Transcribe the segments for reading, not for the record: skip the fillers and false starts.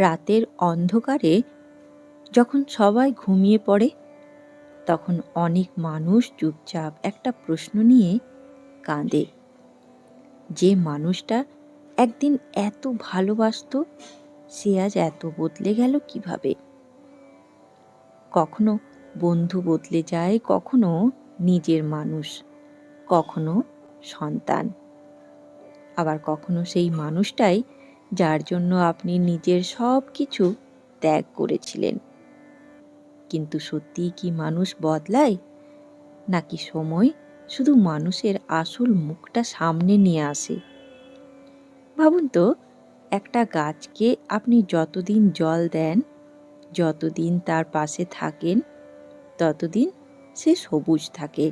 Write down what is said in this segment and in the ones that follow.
রাতের অন্ধকারে যখন সবাই ঘুমিয়ে পড়ে, তখন অনেক মানুষ চুপচাপ একটা প্রশ্ন নিয়ে কাঁদে। যে মানুষটা একদিন এত ভালোবাসতো, সে আজ এত বদলে গেল কিভাবে? কখনো বন্ধু বদলে যায়, কখনো নিজের মানুষ, কখনো সন্তান, আবার কখনো সেই মানুষটাই যার জন্য আপনি নিজের সব কিছু ত্যাগ করেছিলেন। কিন্তু সত্যিই কি মানুষ বদলায়, নাকি সময় শুধু মানুষের আসল মুখটা সামনে নিয়ে আসে? ভাবুন তো, একটা গাছকে আপনি যতদিন জল দেন, যতদিন তার পাশে থাকেন, ততদিন সে সবুজ থাকে।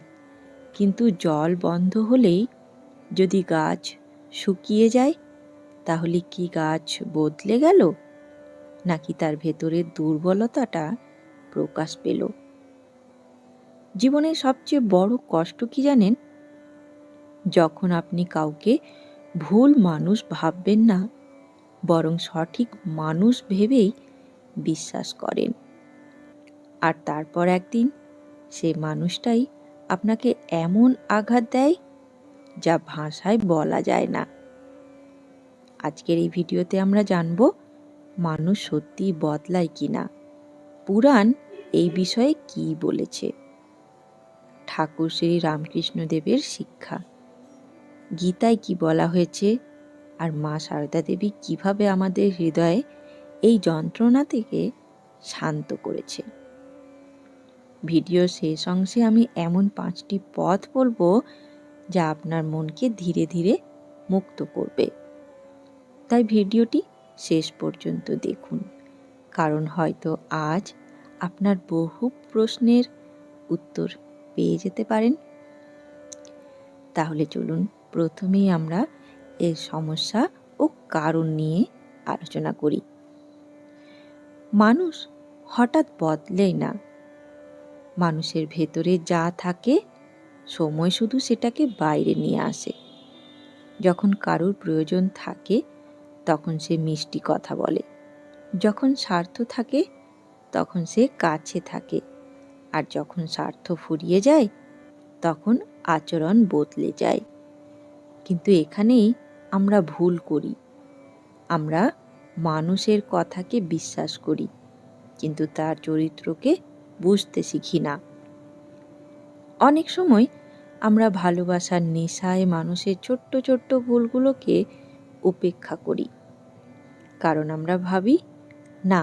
কিন্তু জল বন্ধ হলেই যদি গাছ শুকিয়ে যায়, তাহলে কি গাছ বদলে গেল, নাকি তার ভেতরের দুর্বলতাটা প্রকাশ পেল? জীবনের সবচেয়ে বড় কষ্ট কি জানেন? যখন আপনি কাউকে ভুল মানুষ ভাববেন না, বরং সঠিক মানুষ ভেবেই বিশ্বাস করেন, আর তারপর একদিন সে মানুষটাই আপনাকে এমন আঘাত দেয় যা ভাষায় বলা যায় না। আজকের এই ভিডিওতে আমরা জানব মানুষ সত্যিই বদলায় কিনা, পুরাণ এই বিষয়ে কি বলেছে, ঠাকুর শ্রী রামকৃষ্ণ দেবের শিক্ষা, গীতায় কি বলা হয়েছে, আর মা সারদা দেবী কিভাবে আমাদের হৃদয়ে এই যন্ত্রণা থেকে শান্ত করেছে। ভিডিও শেষ অংশে আমি এমন 5টি পথ বলবো যা আপনার মনকে ধীরে ধীরে মুক্ত করবে। তাই ভিডিওটি শেষ পর্যন্ত দেখুন, কারণ হয়তো আজ আপনার বহু প্রশ্নের উত্তর পেয়ে যেতে পারেন। তাহলে চলুন প্রথমেই আমরা এর সমস্যা ও কারণ নিয়ে আলোচনা করি। মানুষ হঠাৎ বদলেই না। মানুষের ভেতরে যা থাকে, সময় শুধু সেটাকে বাইরে নিয়ে আসে। যখন কারোর প্রয়োজন থাকে, তখন সে মিষ্টি কথা বলে। যখন স্বার্থ থাকে, তখন সে কাছে থাকে। আর যখন স্বার্থ ফুরিয়ে যায়, তখন আচরণ বদলে যায়। কিন্তু এখানেই আমরা ভুল করি। আমরা মানুষের কথাকে বিশ্বাস করি, কিন্তু তার চরিত্রকে বুঝতে শিখি না। অনেক সময় আমরা ভালোবাসার নেশায় মানুষের ছোট্ট ছোট্ট ভুলগুলোকে উপেক্ষা করি, কারণ আমরা ভাবি, না,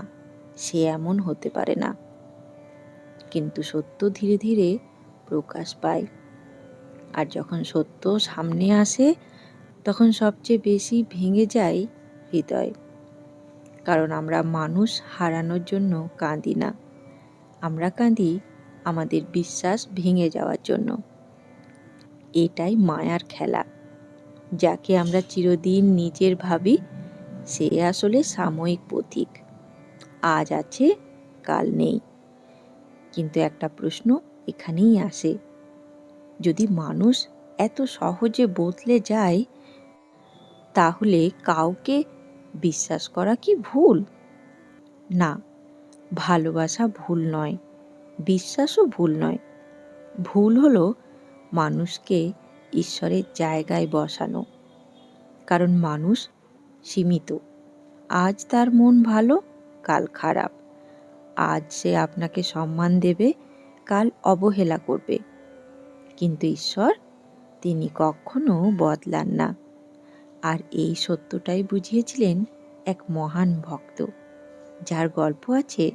সে এমন হতে পারে না। কিন্তু সত্য ধীরে ধীরে প্রকাশ পায়, আর যখন সত্য সামনে আসে, তখন সবচেয়ে বেশি ভেঙে যায় হৃদয়। কারণ আমরা মানুষ হারানোর জন্য কাঁদি না, আমরা কাঁদি আমাদের বিশ্বাস ভেঙে যাওয়ার জন্য। এটাই মায়ার খেলা। যাকে আমরা চিরদিন নিজের ভাবি, সে আসলে সাময়িক পথিক। আজ আছে, কাল নেই। কিন্তু একটা প্রশ্ন এখানেই আসে, যদি মানুষ এত সহজে বদলে যায়, তাহলে কাউকে বিশ্বাস করা কি ভুল? না, ভালোবাসা ভুল নয়, বিশ্বাসও ভুল নয়। ভুল হলো মানুষকে ঈশ্বরের জায়গায় বসানো। কারণ মানুষ সীমিত। আজ তার মন ভালো, কাল খারাপ। আজ সে আপনাকে সম্মান দেবে, কাল অবহেলা করবে। কিন্তু ঈশ্বর, তিনি কখনো বদলান না। আর এই সত্যটাই বুঝিয়েছিলেন এক মহান ভক্ত, যার গল্প আছে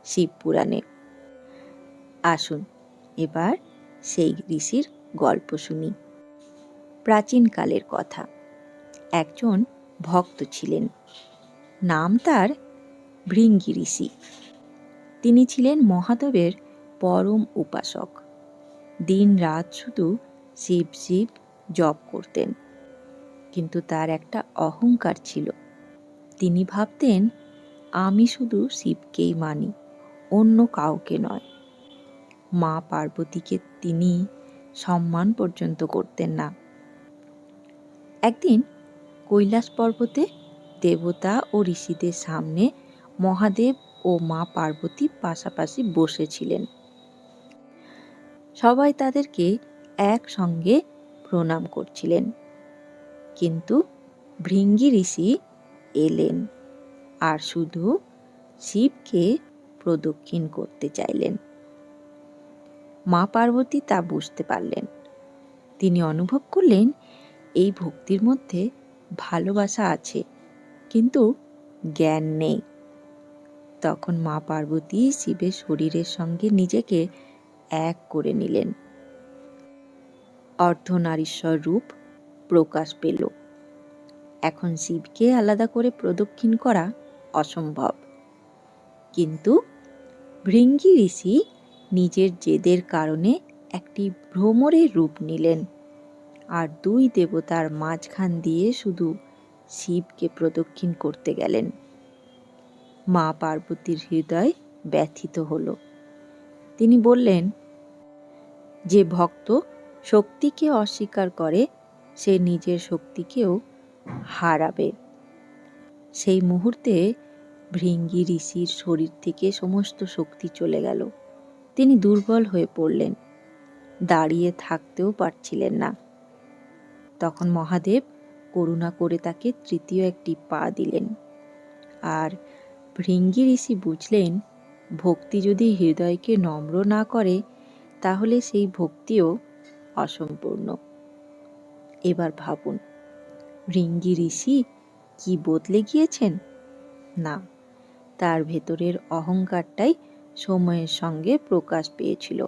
শিব পুরাণে। আসুন এবার সেই ঋষির গল্প শুনি। প্রাচীনকালের কথা। একজন ভক্ত ছিলেন, নাম তার ভৃঙ্গি ঋষি। তিনি ছিলেন মহাদেবের পরম উপাসক। দিন রাত শুধু শিব শিব জপ করতেন। কিন্তু তার একটা অহংকার ছিল। তিনি ভাবতেন, আমি শুধু শিবকেই মানি, অন্য কাউকে নয়। মা পার্বতীকে তিনি সম্মান পর্যন্ত করতেন না। একদিন কৈলাস পর্বতে দেবতা ও ঋষিদের সামনে মহাদেব ও মা পার্বতী পাশাপাশি বসেছিলেন। সবাই তাদেরকে একসঙ্গে প্রণাম করছিলেন, কিন্তু ভৃঙ্গি ঋষি এলেন আর শুধু শিবকে প্রদক্ষিণ করতে চাইলেন। মা পার্বতী তা বুঝতে পারলেন। তিনি অনুভব করলেন এই ভক্তির মধ্যে ভালোবাসা আছে, কিন্তু জ্ঞান নেই। তখন মা পার্বতী শিবের শরীরের সঙ্গে নিজেকে এক করে নিলেন। অর্ধনারীশ্বর রূপ প্রকাশ পেল। এখন শিবকে আলাদা করে প্রদক্ষিণ করা অসম্ভব, কিন্তু ভৃঙ্গি ঋষি নিজের জেদের কারণে একটি ভ্রমরের রূপ নিলেন আর দুই দেবতার মাঝখান দিয়ে শুধু শিবকে প্রদক্ষিণ করতে গেলেন। মা পার্বতীর হৃদয় ব্যথিত হল। তিনি বললেন, যে ভক্ত শক্তিকে অস্বীকার করে সে নিজের শক্তিকেও হারাবে। সেই মুহূর্তে ভৃঙ্গি ঋষির শরীর থেকে সমস্ত শক্তি চলে গেল। তিনি দুর্বল হয়ে পড়লেন, দাঁড়িয়ে থাকতেও পারছিলেন না। তখন মহাদেব করুণা করে তাকে তৃতীয় একটি পা দিলেন। আর ভৃঙ্গি ঋষি বুঝলেন, ভক্তি যদি হৃদয়কে নম্র না করে তাহলে সেই ভক্তিও অসম্পূর্ণ। এবার ভাবুন, ভৃঙ্গি ঋষি কি বদলে গিয়েছেন? না, তার ভেতরের অহংকারটাই সময়ের সঙ্গে প্রকাশ পেয়েছিল।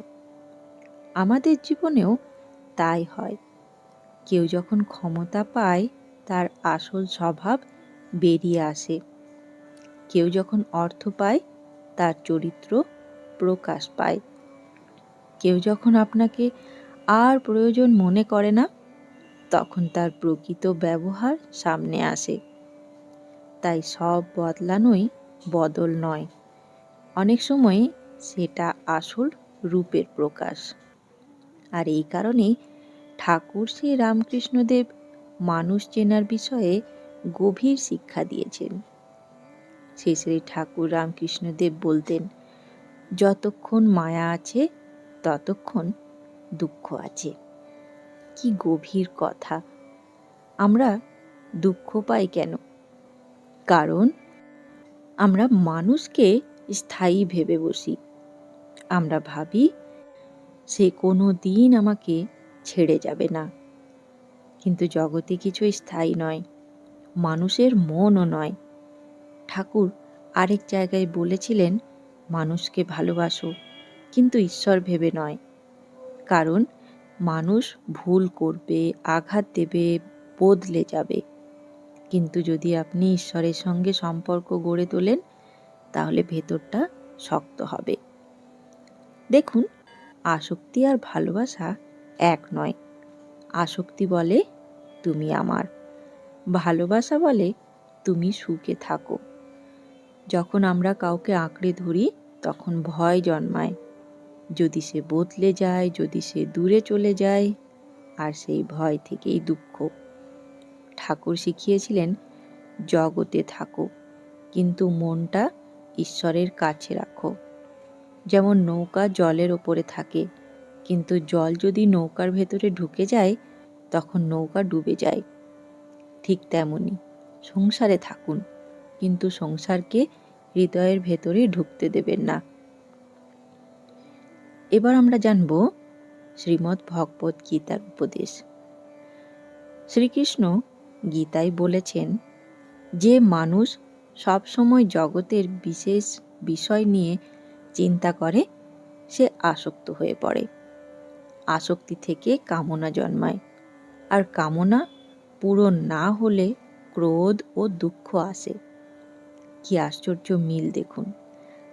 আমাদের জীবনেও তাই হয়। কেউ যখন ক্ষমতা পায় তার আসল স্বভাব বেরিয়ে আসে। কেউ যখন অর্থ পায় তার চরিত্র প্রকাশ পায়। কেউ যখন আপনাকে আর প্রয়োজন মনে করে না তখন তার প্রকৃত ব্যবহার সামনে আসে। তাই সব বদলানোই বদল নয়, অনেক সময় সেটা আসল রূপের প্রকাশ। আর এই কারণেই ঠাকুর শ্রী রামকৃষ্ণদেব মানুষ চেনার বিষয়ে গভীর শিক্ষা দিয়েছেন। শ্রী শ্রী ঠাকুর রামকৃষ্ণদেব বলতেন, যতক্ষণ মায়া আছে ততক্ষণ দুঃখ আছে। কি গভীর কথা! আমরা দুঃখ পাই কেন? কারণ আমরা মানুষকে স্থায়ী ভেবে বসি। আমরা ভাবি সে কোনো দিন আমাকে ছেড়ে যাবে না। কিন্তু জগতে কিছু স্থায়ী নয়, মানুষের মনও নয়। ঠাকুর আরেক জায়গায় বলেছিলেন, মানুষকে ভালোবাসো কিন্তু ঈশ্বর ভেবে নয়। কারণ মানুষ ভুল করবে, আঘাত দেবে, বদলে যাবে। কিন্তু যদি আপনি ঈশ্বরের সঙ্গে সম্পর্ক গড়ে তোলেন তাহলে ভেতরটা শক্ত হবে। দেখুন, আসক্তি আর ভালোবাসা এক নয়। আসক্তি বলে তুমি আমার, ভালোবাসা বলে তুমি সুখে থাকো। যখন আমরা কাউকে আঁকড়ে ধরি তখন ভয় জন্মায়, যদি সে বদলে যায়, যদি সে দূরে চলে যায়, আর সেই ভয় থেকেই দুঃখ। ঠাকুর শিখিয়েছিলেন, জগতে থাকো কিন্তু মনটা ঈশ্বরের কাছে রাখো। যেমন নৌকা জলের ওপরে থাকে, কিন্তু জল যদি নৌকার ভেতরে ঢুকে যায় তখন নৌকা ডুবে যায়। ঠিক তেমনি সংসারে থাকুন, কিন্তু সংসারকে হৃদয়ের ভেতরে ঢুকতে দেবেন না। এবার আমরা জানব শ্রীমদ্ ভগবত গীতার উপদেশ। শ্রীকৃষ্ণ গীতায় বলেছেন, যে মানুষ সবসময় জগতের বিশেষ বিষয় নিয়ে চিন্তা করে সে আসক্ত হয়ে পড়ে। আসক্তি থেকে কামনা জন্মায়, আর কামনা পূরণ না হলে ক্রোধ ও দুঃখ আসে। কি আশ্চর্য মিল দেখুন!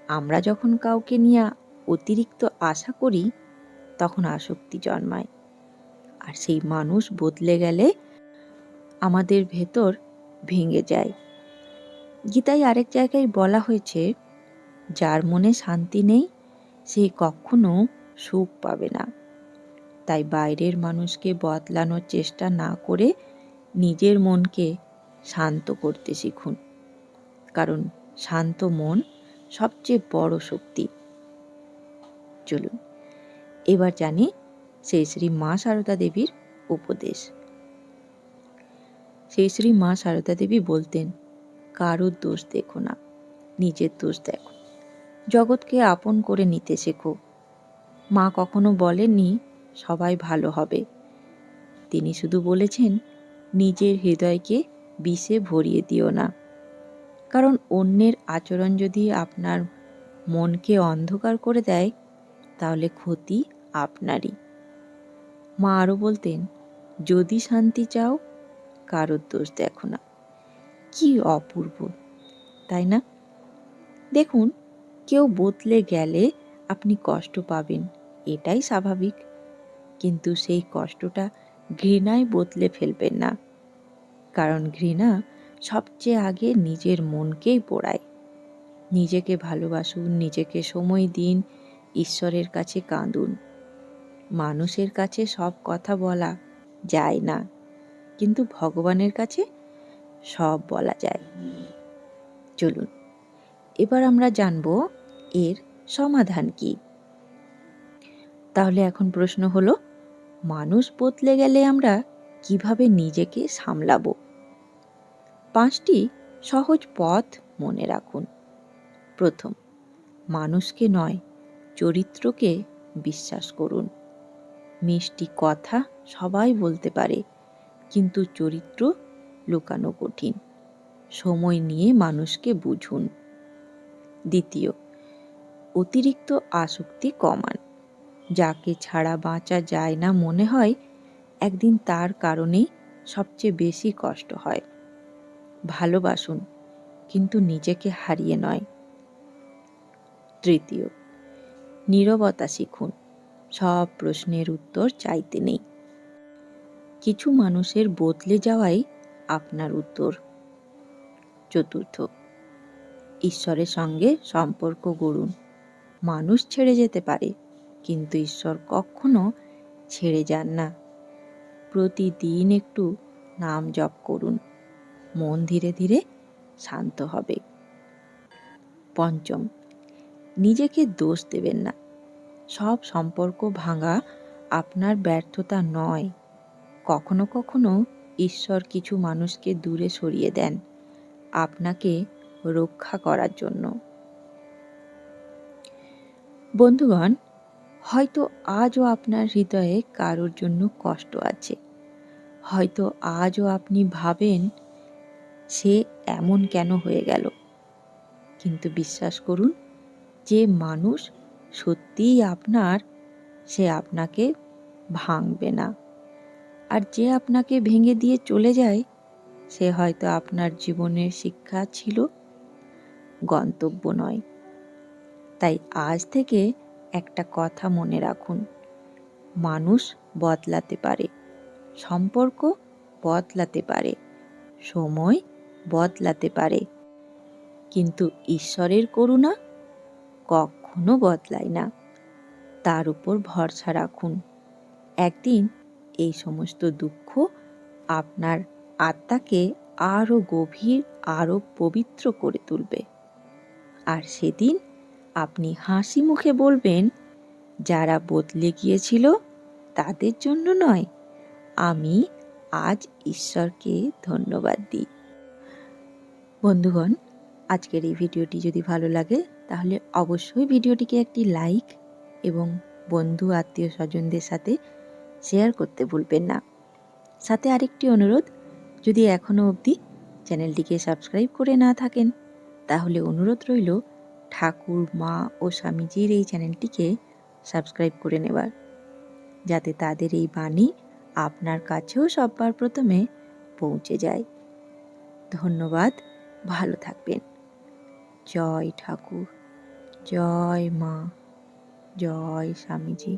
আমরা যখন কাউকে নিয়ে অতিরিক্ত আশা করি তখন আসক্তি জন্মায়, আর সেই মানুষ বদলে গেলে আমাদের ভেতর ভেঙে যায়। গীতায় আরেক জায়গায় বলা হয়েছে, যার মনে শান্তি নেই সে কখনো সুখ পাবে না। তাই বাইরের মানুষকে বদলানোর চেষ্টা না করে নিজের মনকে শান্ত করতে শিখুন। কারণ শান্ত মন সবচেয়ে বড় শক্তি। চলুন এবার জানি শ্রী শ্রী মা সারদা দেবীর উপদেশ। শ্রী শ্রী মা সারদা দেবী বলতেন, কারোর দোষ দেখো না, নিজের দোষ দেখো। জগৎকে আপন করে নিতে শেখো। মা কখনো বলেননি সবাই ভালো হবে। তিনি শুধু বলেছেন, নিজের হৃদয়কে বিষে ভরিয়ে দিও না। কারণ অন্যের আচরণ যদি আপনার মনকে অন্ধকার করে দেয়, তাহলে ক্ষতি আপনারই। মা আরও বলতেন, যদি শান্তি চাও, কারোর দোষ দেখো না। কি অপূর্ব, তাই না? দেখুন, কেউ বদলে গেলে আপনি কষ্ট পাবেন, এটাই স্বাভাবিক। কিন্তু সেই কষ্টটা ঘৃণায় বদলে ফেলবেন না। কারণ ঘৃণা সবচেয়ে আগে নিজের মনকেই পোড়ায়। নিজেকে ভালোবাসুন, নিজেকে সময় দিন, ঈশ্বরের কাছে কাঁদুন। মানুষের কাছে সব কথা বলা যায় না, কিন্তু ভগবানের কাছে সব বলা যায়। চলুন এবার আমরা জানব এর সমাধান কি। তাহলে এখন প্রশ্ন হলো, মানুষ বদলে গেলে আমরা কিভাবে নিজেকে সামলাবো? 5টি সহজ পথ মনে রাখুন। প্রথম, মানুষকে নয়, চরিত্রকে বিশ্বাস করুন। মিষ্টি কথা সবাই বলতে পারে, কিন্তু চরিত্র লুকানো কঠিন। সময় নিয়ে মানুষকে বুঝুন। দ্বিতীয়, অতিরিক্ত আসক্তি কমান। যাকে ছাড়া বাঁচা যায় না মনে হয়, একদিন তার কারণেই সবচেয়ে বেশি কষ্ট হয়। ভালোবাসুন, কিন্তু নিজেকে হারিয়ে নয়। তৃতীয়, নীরবতা শিখুন। সব প্রশ্নের উত্তর চাইতে নেই। কিছু মানুষের বদলে যাওয়াই আপনার উত্তর। চতুর্থ, ঈশ্বরের সঙ্গে সম্পর্ক গড়ুন। মানুষ ছেড়ে যেতে পারে, কিন্তু ঈশ্বর কখনো ছেড়ে যান না। প্রতিদিন একটু নাম জপ করুন, মন ধীরে ধীরে শান্ত হবে। পঞ্চম, নিজেকে দোষ দেবেন না। সব সম্পর্ক ভাঙা আপনার ব্যর্থতা নয়। কখনো কখনো ঈশ্বর কিছু মানুষকে দূরে সরিয়ে দেন, আপনাকে রক্ষা করার জন্য। বন্ধুগণ, হয়তো আজও আপনার হৃদয়ে কারোর জন্য কষ্ট আছে। হয়তো আজও আপনি ভাবেন, সে এমন কেন হয়ে গেল। কিন্তু বিশ্বাস করুন, যে মানুষ সত্যিই আপনার, সে আপনাকে ভাঙবে না। আর যে আপনাকে ভেঙে দিয়ে চলে যায়, সে হয়তো আপনার জীবনের শিক্ষা ছিল, গন্তব্য নয়। তাই আজ থেকে একটা কথা মনে রাখুন, মানুষ বদলাতে পারে, সম্পর্ক বদলাতে পারে, সময় বদলাতে পারে, কিন্তু ঈশ্বরের করুণা কখনো বদলায় না। তার উপর ভরসা রাখুন। একদিন এই সমস্ত দুঃখ আপনার আত্মাকে আরও গভীর, আরও পবিত্র করে তুলবে। আর সেদিন আপনি হাসি মুখে বলবেন, যারা বদলে গিয়েছিল তাদের জন্য নয়, আমি আজ ঈশ্বরকে ধন্যবাদ দিই। বন্ধুগণ, আজকের এই ভিডিওটি যদি ভালো লাগে, তাহলে অবশ্যই ভিডিওটিকে একটি লাইক এবং বন্ধু আত্মীয় স্বজনদের সাথে শেয়ার করতে ভুলবেন না। সাথে আরেকটি অনুরোধ, যদি এখনও অবধি চ্যানেলটিকে সাবস্ক্রাইব করে না থাকেন, তাহলে অনুরোধ রইল ঠাকুর, মা ও স্বামীজির এই চ্যানেলটিকে সাবস্ক্রাইব করে নেবার, যাতে তাদের এই বাণী আপনার কাছেও সবার প্রথমে পৌঁছে যায়। ধন্যবাদ, ভালো থাকবেন। জয় ঠাকুর, জয় মা, জয় স্বামীজি।